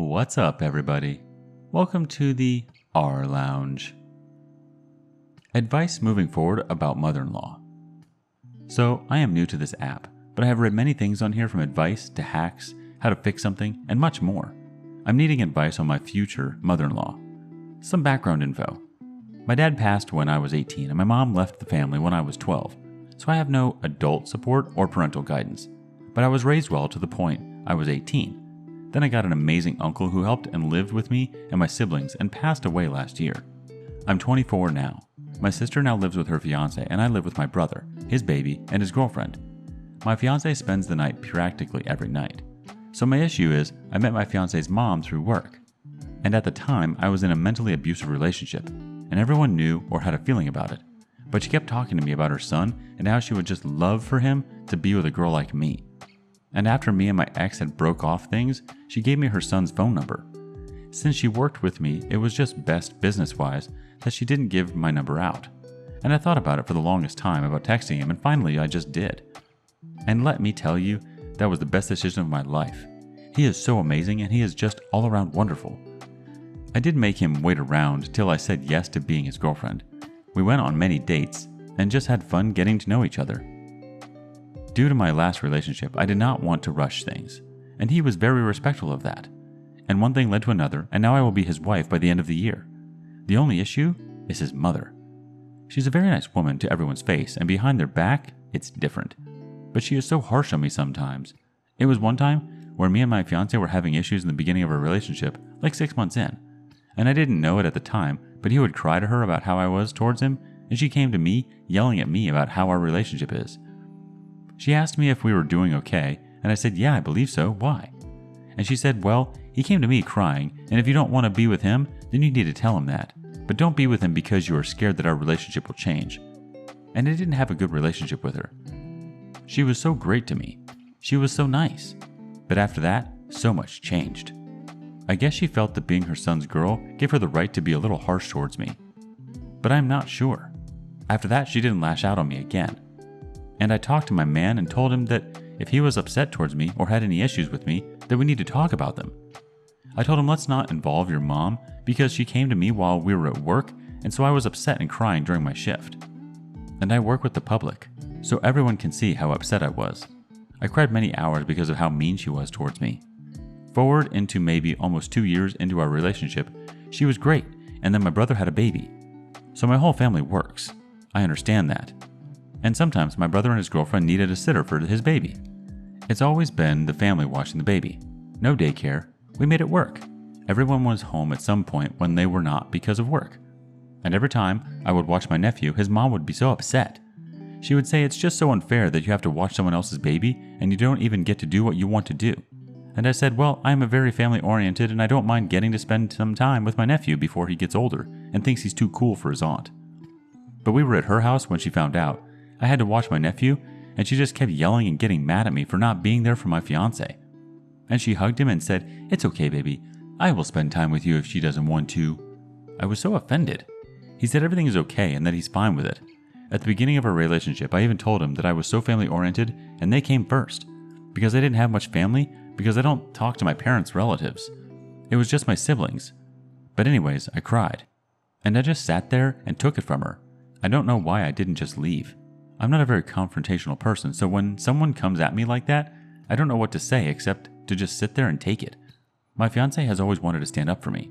What's up, everybody? Welcome to the rLounge. Advice moving forward about mother-in-law. So, I am new to this app, but I have read many things on here from advice to hacks, how to fix something, and much more. I'm needing advice on my future mother-in-law. Some background info. My dad passed when I was 18 and my mom left the family when I was 12, so I have no adult support or parental guidance. But I was raised well to the point I was 18. Then I got an amazing uncle who helped and lived with me and my siblings and passed away last year. I'm 24 now. My sister now lives with her fiance and I live with my brother, his baby, and his girlfriend. My fiance spends the night practically every night. So my issue is I met my fiance's mom through work. And at the time I was in a mentally abusive relationship and everyone knew or had a feeling about it. But she kept talking to me about her son and how she would just love for him to be with a girl like me. And after me and my ex had broke off things, she gave me her son's phone number. Since she worked with me, it was just best business-wise that she didn't give my number out. And I thought about it for the longest time about texting him, and finally I just did. And let me tell you, that was the best decision of my life. He is so amazing and he is just all around wonderful. I did make him wait around till I said yes to being his girlfriend. We went on many dates and just had fun getting to know each other. Due to my last relationship, I did not want to rush things, and he was very respectful of that. And one thing led to another, and now I will be his wife by the end of the year. The only issue is his mother. She's a very nice woman to everyone's face, and behind their back, it's different. But she is so harsh on me sometimes. It was one time where me and my fiance were having issues in the beginning of our relationship, like 6 months in. And I didn't know it at the time, but he would cry to her about how I was towards him, and she came to me yelling at me about how our relationship is. She asked me if we were doing okay, and I said, yeah, I believe so, why? And she said, well, he came to me crying, and if you don't want to be with him, then you need to tell him that. But don't be with him because you are scared that our relationship will change. And I didn't have a good relationship with her. She was so great to me. She was so nice. But after that, so much changed. I guess she felt that being her son's girl gave her the right to be a little harsh towards me. But I'm not sure. After that, she didn't lash out on me again. And I talked to my man and told him that if he was upset towards me or had any issues with me, that we need to talk about them. I told him let's not involve your mom because she came to me while we were at work, and so I was upset and crying during my shift. And I work with the public, so everyone can see how upset I was. I cried many hours because of how mean she was towards me. Forward into maybe almost 2 years into our relationship, she was great, and then my brother had a baby. So my whole family works. I understand that. And sometimes my brother and his girlfriend needed a sitter for his baby. It's always been the family watching the baby. No daycare. We made it work. Everyone was home at some point when they were not because of work. And every time I would watch my nephew, his mom would be so upset. She would say it's just so unfair that you have to watch someone else's baby and you don't even get to do what you want to do. And I said, well, I am a very family oriented and I don't mind getting to spend some time with my nephew before he gets older and thinks he's too cool for his aunt. But we were at her house when she found out. I had to watch my nephew, and she just kept yelling and getting mad at me for not being there for my fiance. And she hugged him and said, it's okay, baby. I will spend time with you if she doesn't want to. I was so offended. He said everything is okay and that he's fine with it. At the beginning of our relationship, I even told him that I was so family-oriented and they came first. Because I didn't have much family, because I don't talk to my parents' relatives. It was just my siblings. But anyways, I cried. And I just sat there and took it from her. I don't know why I didn't just leave. I'm not a very confrontational person, so when someone comes at me like that, I don't know what to say except to just sit there and take it. My fiance has always wanted to stand up for me.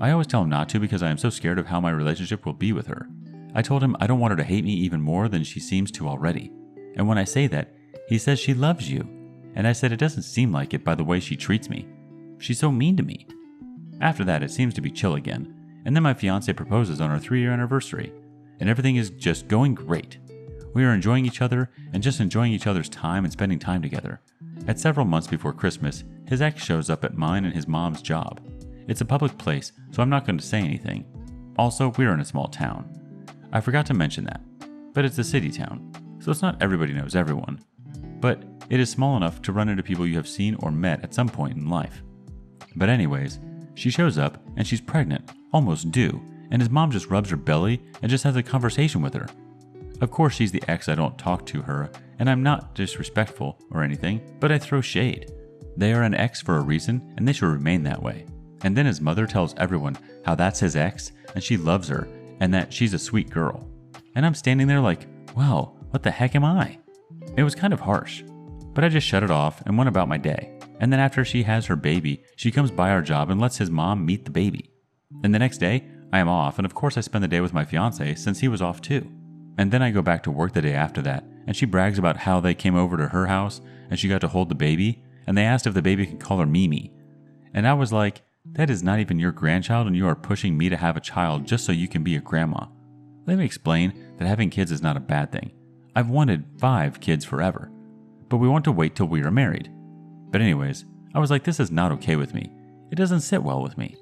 I always tell him not to because I am so scared of how my relationship will be with her. I told him I don't want her to hate me even more than she seems to already. And when I say that, he says she loves you. And I said it doesn't seem like it by the way she treats me. She's so mean to me. After that, it seems to be chill again. And then my fiance proposes on our 3-year anniversary. And everything is just going great. We are enjoying each other and just enjoying each other's time and spending time together. At several months before Christmas, his ex shows up at mine and his mom's job. It's a public place, so I'm not going to say anything. Also, we are in a small town. I forgot to mention that. But it's a city town, so it's not everybody knows everyone. But it is small enough to run into people you have seen or met at some point in life. But anyways, she shows up and she's pregnant, almost due, and his mom just rubs her belly and just has a conversation with her. Of course she's the ex, I don't talk to her, and I'm not disrespectful or anything, but I throw shade. They are an ex for a reason and they should remain that way. And then his mother tells everyone how that's his ex and she loves her and that she's a sweet girl. And I'm standing there like, well, what the heck am I? It was kind of harsh, but I just shut it off and went about my day. And then after she has her baby, she comes by our job and lets his mom meet the baby. And the next day, I am off, and of course I spend the day with my fiance since he was off too. And then I go back to work the day after that, and she brags about how they came over to her house and she got to hold the baby, and they asked if the baby could call her Mimi. And I was like, that is not even your grandchild and you are pushing me to have a child just so you can be a grandma. Let me explain that having kids is not a bad thing. I've wanted 5 kids forever, but we want to wait till we are married. But anyways, I was like, this is not okay with me. It doesn't sit well with me.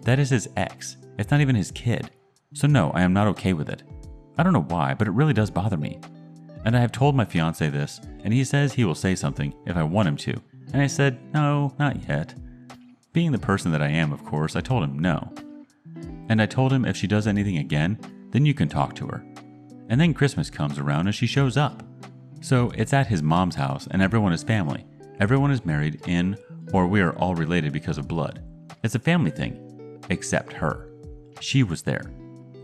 That is his ex. It's not even his kid. So no, I am not okay with it. I don't know why, but it really does bother me. And I have told my fiance this, and he says he will say something if I want him to. And I said, no, not yet. Being the person that I am, of course, I told him no. And I told him if she does anything again, then you can talk to her. And then Christmas comes around and she shows up. So it's at his mom's house and everyone is family. Everyone is married in, or we are all related because of blood. It's a family thing, except her. She was there.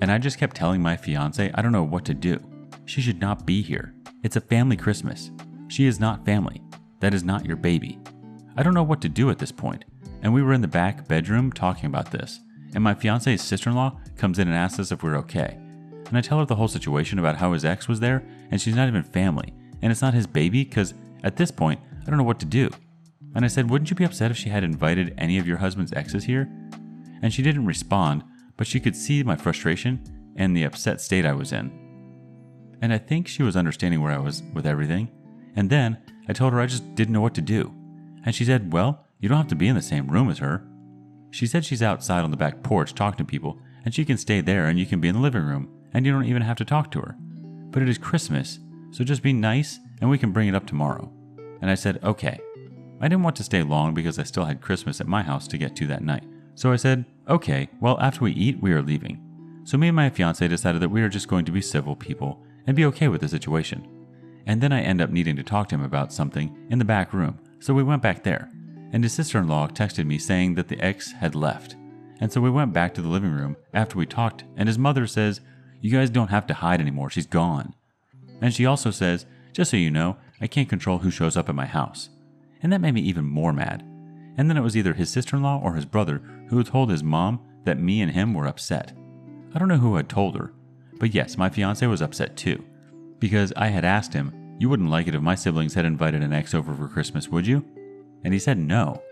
And I just kept telling my fiance I don't know what to do. She should not be here. It's a family Christmas. She is not family. That is not your baby. I don't know what to do at this point. And we were in the back bedroom talking about this. And my fiance's sister-in-law comes in and asks us if we're okay. And I tell her the whole situation about how his ex was there and she's not even family. And it's not his baby because at this point, I don't know what to do. And I said, wouldn't you be upset if she had invited any of your husband's exes here? And she didn't respond, but she could see my frustration and the upset state I was in. And I think she was understanding where I was with everything. And then I told her I just didn't know what to do. And she said, well, you don't have to be in the same room as her. She said she's outside on the back porch talking to people and she can stay there and you can be in the living room and you don't even have to talk to her. But it is Christmas, so just be nice and we can bring it up tomorrow. And I said, okay. I didn't want to stay long because I still had Christmas at my house to get to that night. So I said, okay, well, after we eat, we are leaving. So me and my fiance decided that we are just going to be civil people and be okay with the situation. And then I end up needing to talk to him about something in the back room. So we went back there. And his sister-in-law texted me saying that the ex had left. And so we went back to the living room after we talked. And his mother says, you guys don't have to hide anymore. She's gone. And she also says, just so you know, I can't control who shows up at my house. And that made me even more mad. And then it was either his sister-in-law or his brother who told his mom that me and him were upset. I don't know who had told her, but yes, my fiance was upset too. Because I had asked him, you wouldn't like it if my siblings had invited an ex over for Christmas, would you? And he said no.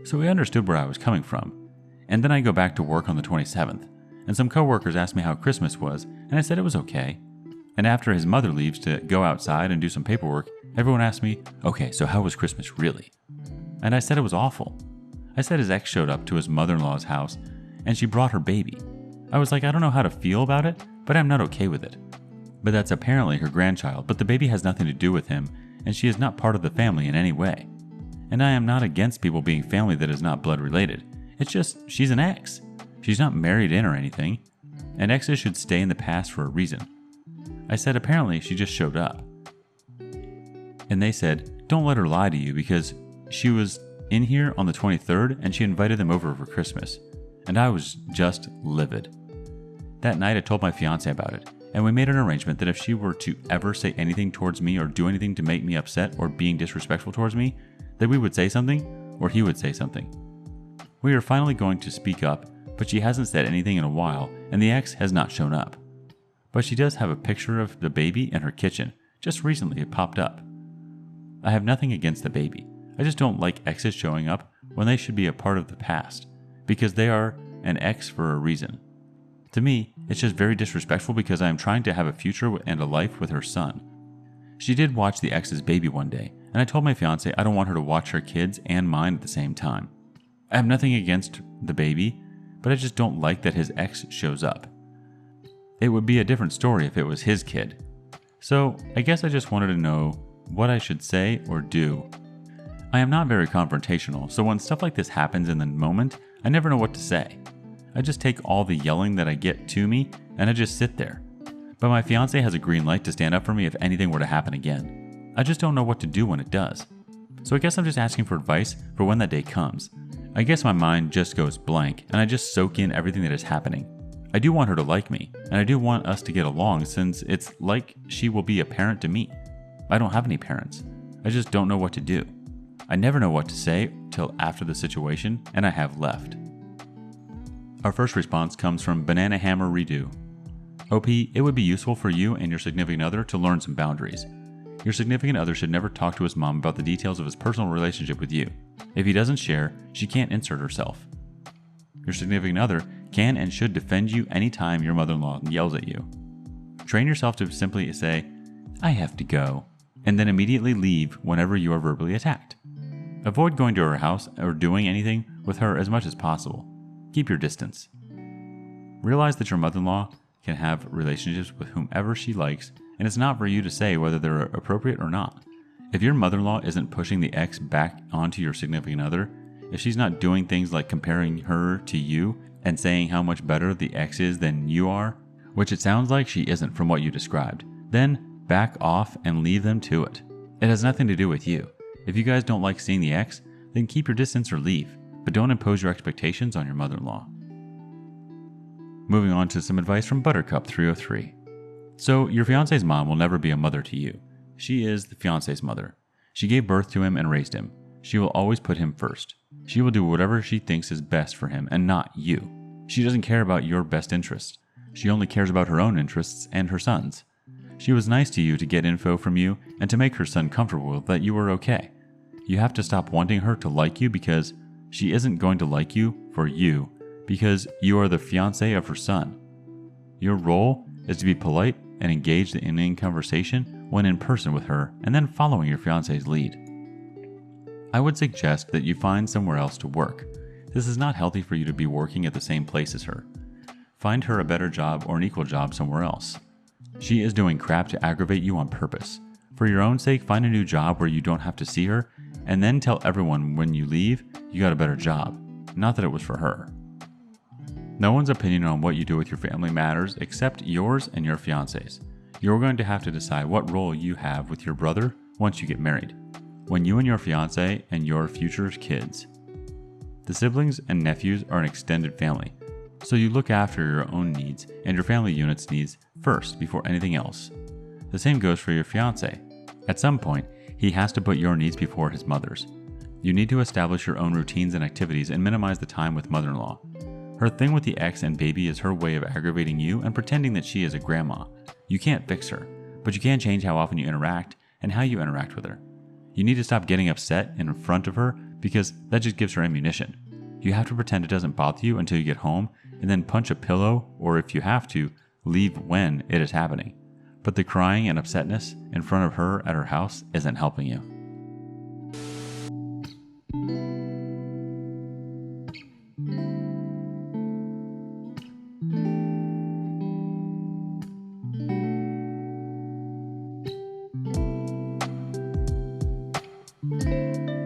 So he understood where I was coming from. And then I go back to work on the 27th. And some coworkers asked me how Christmas was, and I said it was okay. And after his mother leaves to go outside and do some paperwork, everyone asked me, okay, so how was Christmas really? And I said it was awful. I said his ex showed up to his mother-in-law's house and she brought her baby. I was like, I don't know how to feel about it, but I'm not okay with it. But that's apparently her grandchild, but the baby has nothing to do with him and she is not part of the family in any way. And I am not against people being family that is not blood related. It's just, she's an ex. She's not married in or anything. And exes should stay in the past for a reason. I said apparently she just showed up. And they said, don't let her lie to you because she was in here on the 23rd and she invited them over for Christmas. And I was just livid. That night I told my fiance about it. And we made an arrangement that if she were to ever say anything towards me or do anything to make me upset or being disrespectful towards me, that we would say something or he would say something. We are finally going to speak up, but she hasn't said anything in a while and the ex has not shown up. But she does have a picture of the baby in her kitchen. Just recently it popped up. I have nothing against the baby. I just don't like exes showing up when they should be a part of the past, because they are an ex for a reason. To me, it's just very disrespectful because I am trying to have a future and a life with her son. She did watch the ex's baby one day, and I told my fiance I don't want her to watch her kids and mine at the same time. I have nothing against the baby, but I just don't like that his ex shows up. It would be a different story if it was his kid. So I guess I just wanted to know what I should say or do. I am not very confrontational, so when stuff like this happens in the moment, I never know what to say. I just take all the yelling that I get to me and I just sit there. But my fiance has a green light to stand up for me if anything were to happen again. I just don't know what to do when it does. So I guess I'm just asking for advice for when that day comes. I guess my mind just goes blank and I just soak in everything that is happening. I do want her to like me, and I do want us to get along since it's like she will be a parent to me. I don't have any parents. I just don't know what to do. I never know what to say till after the situation, and I have left. Our first response comes from Banana Hammer Redo. OP, it would be useful for you and your significant other to learn some boundaries. Your significant other should never talk to his mom about the details of his personal relationship with you. If he doesn't share, she can't insert herself. Your significant other can and should defend you anytime your mother-in-law yells at you. Train yourself to simply say, I have to go, and then immediately leave whenever you are verbally attacked. Avoid going to her house or doing anything with her as much as possible. Keep your distance. Realize that your mother-in-law can have relationships with whomever she likes, and it's not for you to say whether they're appropriate or not. If your mother-in-law isn't pushing the ex back onto your significant other, if she's not doing things like comparing her to you and saying how much better the ex is than you are, which it sounds like she isn't from what you described, then back off and leave them to it. It has nothing to do with you. If you guys don't like seeing the ex, then keep your distance or leave, but don't impose your expectations on your mother-in-law. Moving on to some advice from Buttercup 303. So, your fiance's mom will never be a mother to you. She is the fiance's mother. She gave birth to him and raised him. She will always put him first. She will do whatever she thinks is best for him and not you. She doesn't care about your best interests. She only cares about her own interests and her son's. She was nice to you to get info from you and to make her son comfortable that you were okay. You have to stop wanting her to like you because she isn't going to like you for you because you are the fiancé of her son. Your role is to be polite and engaged in conversation when in person with her and then following your fiancé's lead. I would suggest that you find somewhere else to work. This is not healthy for you to be working at the same place as her. Find her a better job or an equal job somewhere else. She is doing crap to aggravate you on purpose. For your own sake, find a new job where you don't have to see her, and then tell everyone when you leave you got a better job, not that it was for her. No one's opinion on what you do with your family matters except yours and your fiancé's. You're going to have to decide what role you have with your brother once you get married, when you and your fiancé and your future kids. The siblings and nephews are an extended family, so you look after your own needs and your family unit's needs first before anything else. The same goes for your fiancé. At some point, he has to put your needs before his mother's. You need to establish your own routines and activities and minimize the time with mother-in-law. Her thing with the ex and baby is her way of aggravating you and pretending that she is a grandma. You can't fix her, but you can change how often you interact and how you interact with her. You need to stop getting upset in front of her because that just gives her ammunition. You have to pretend it doesn't bother you until you get home and then punch a pillow, or if you have to, leave when it is happening. But the crying and upsetness in front of her at her house isn't helping you.